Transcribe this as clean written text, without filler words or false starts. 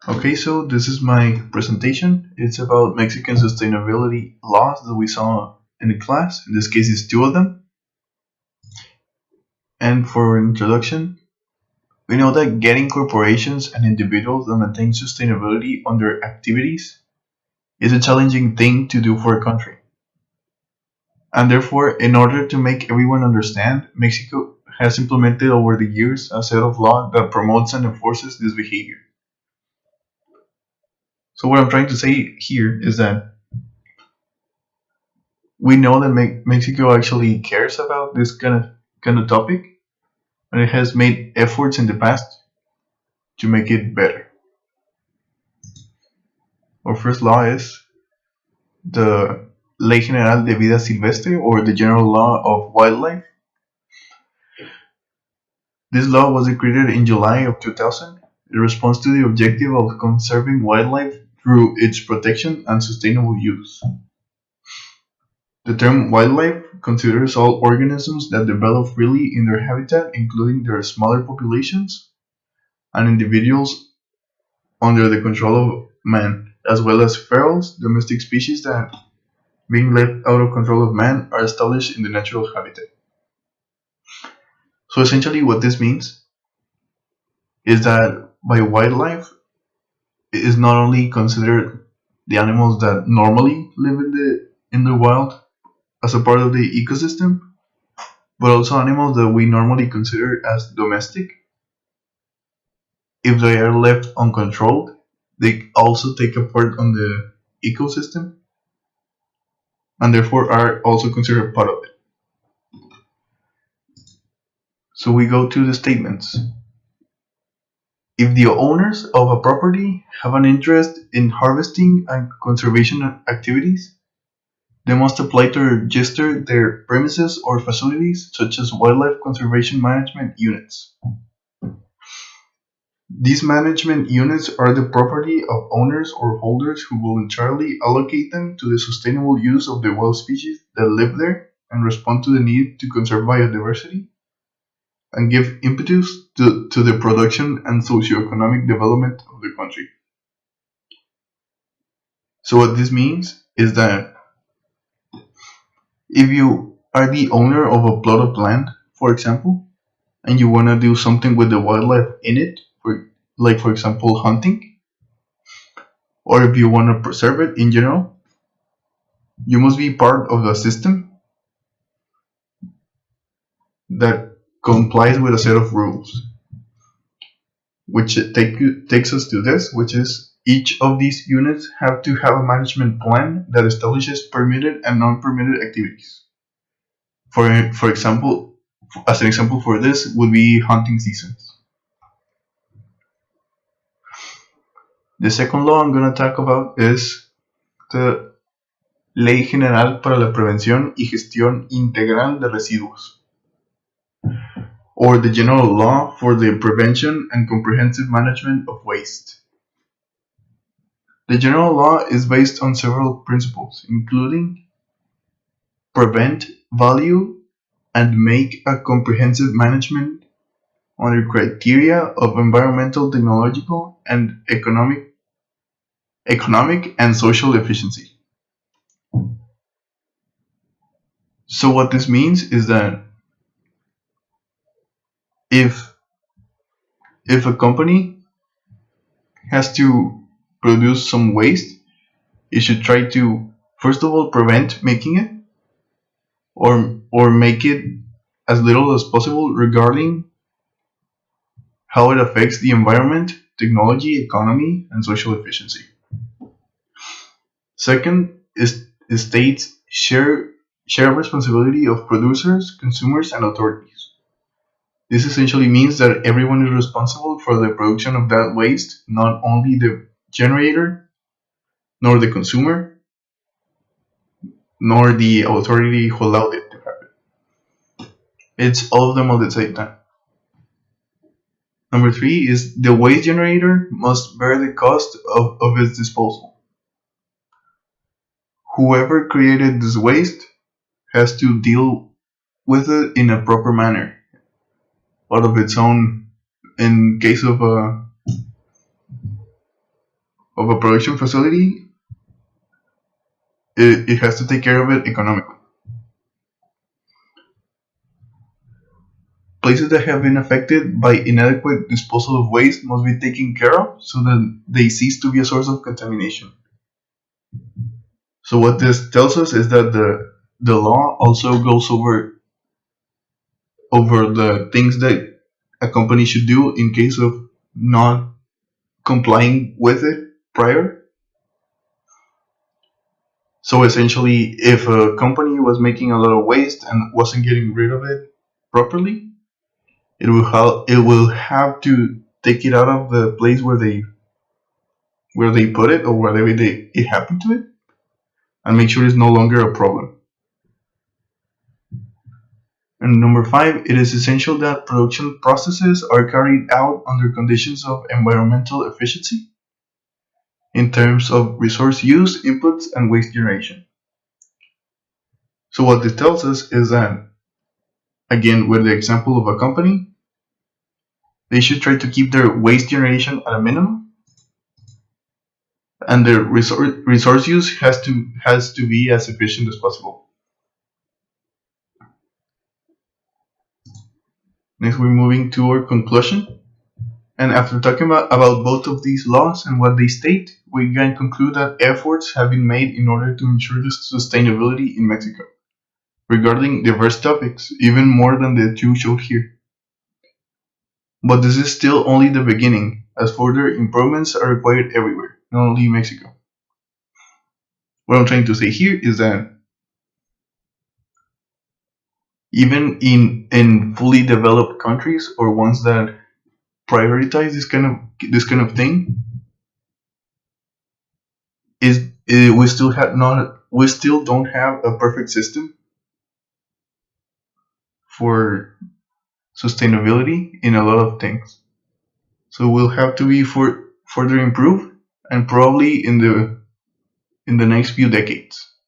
Okay, so this is my presentation. It's about Mexican sustainability laws that we saw in the class. In this case, it's two of them. And for introduction, we know that getting corporations and individuals that maintain sustainability on their activities is a challenging thing to do for a country. And therefore, in order to make everyone understand, Mexico has implemented over the years a set of law that promotes and enforces this behavior. So what I'm trying to say here is that we know that Mexico actually cares about this kind of topic, and it has made efforts in the past to make it better. Our first law is the Ley General de Vida Silvestre, or the General Law of Wildlife. This law was created in July of 2000. It responds to the objective of conserving wildlife through its protection and sustainable use. The term wildlife considers all organisms that develop freely in their habitat, including their smaller populations and individuals under the control of man, as well as feral domestic species that, being left out of control of man, are established in the natural habitat. So essentially what this means is that by wildlife it is not only considered the animals that normally live in the wild as a part of the ecosystem, but also animals that we normally consider as domestic. If they are left uncontrolled, they also take a part on the ecosystem and therefore are also considered part of it. So we go to the statements. If the owners of a property have an interest in harvesting and conservation activities, they must apply to register their premises or facilities, such as wildlife conservation management units. These management units are the property of owners or holders who voluntarily allocate them to the sustainable use of the wild species that live there and respond to the need to conserve biodiversity and give impetus to the production and socioeconomic development of the country. So what this means is that if you are the owner of a plot of land, for example, and you want to do something with the wildlife in it, for example hunting, or if you want to preserve it in general, you must be part of a system that complies with a set of rules, which takes us to this, which is each of these units have to have a management plan that establishes permitted and non-permitted activities. For example, as an example for this would be hunting seasons. The second law I'm going to talk about is the Ley General para la Prevención y Gestión Integral de Residuos, or the General Law for the Prevention and Comprehensive Management of Waste. The general law is based on several principles, including prevent, value, and make a comprehensive management under criteria of environmental, technological, and economic and social efficiency. So what this means is that if a company has to produce some waste, it should try to first of all prevent making it, or make it as little as possible regarding how it affects the environment, technology, economy, and social efficiency. Second is states share responsibility of producers, consumers, and authorities. This essentially means that everyone is responsible for the production of that waste, not only the generator, nor the consumer, nor the authority who allowed it to happen. It's all of them at the same time. Number 3 is the waste generator must bear the cost of its disposal. Whoever created this waste has to deal with it in a proper manner, out of its own, in case of of a production facility, it has to take care of it economically. Places that have been affected by inadequate disposal of waste must be taken care of so that they cease to be a source of contamination. So what this tells us is that the law also goes over the things that a company should do in case of not complying with it prior. So essentially, if a company was making a lot of waste and wasn't getting rid of it properly, it will have to take it out of the place where they put it or wherever it happened to it, and make sure it's no longer a problem. And number five, it is essential that production processes are carried out under conditions of environmental efficiency in terms of resource use, inputs, and waste generation. So what this tells us is that, again, with the example of a company, they should try to keep their waste generation at a minimum, and their resource use has to be as efficient as possible. Next, we're moving to our conclusion. And after talking about both of these laws and what they state, we can conclude that efforts have been made in order to ensure the sustainability in Mexico regarding diverse topics, even more than the two showed here. But this is still only the beginning, as further improvements are required everywhere, not only in Mexico. What I'm trying to say here is that even in fully developed countries or ones that prioritize this kind of thing, we still don't have a perfect system for sustainability in a lot of things. So we'll have to be further improved, and probably in the next few decades.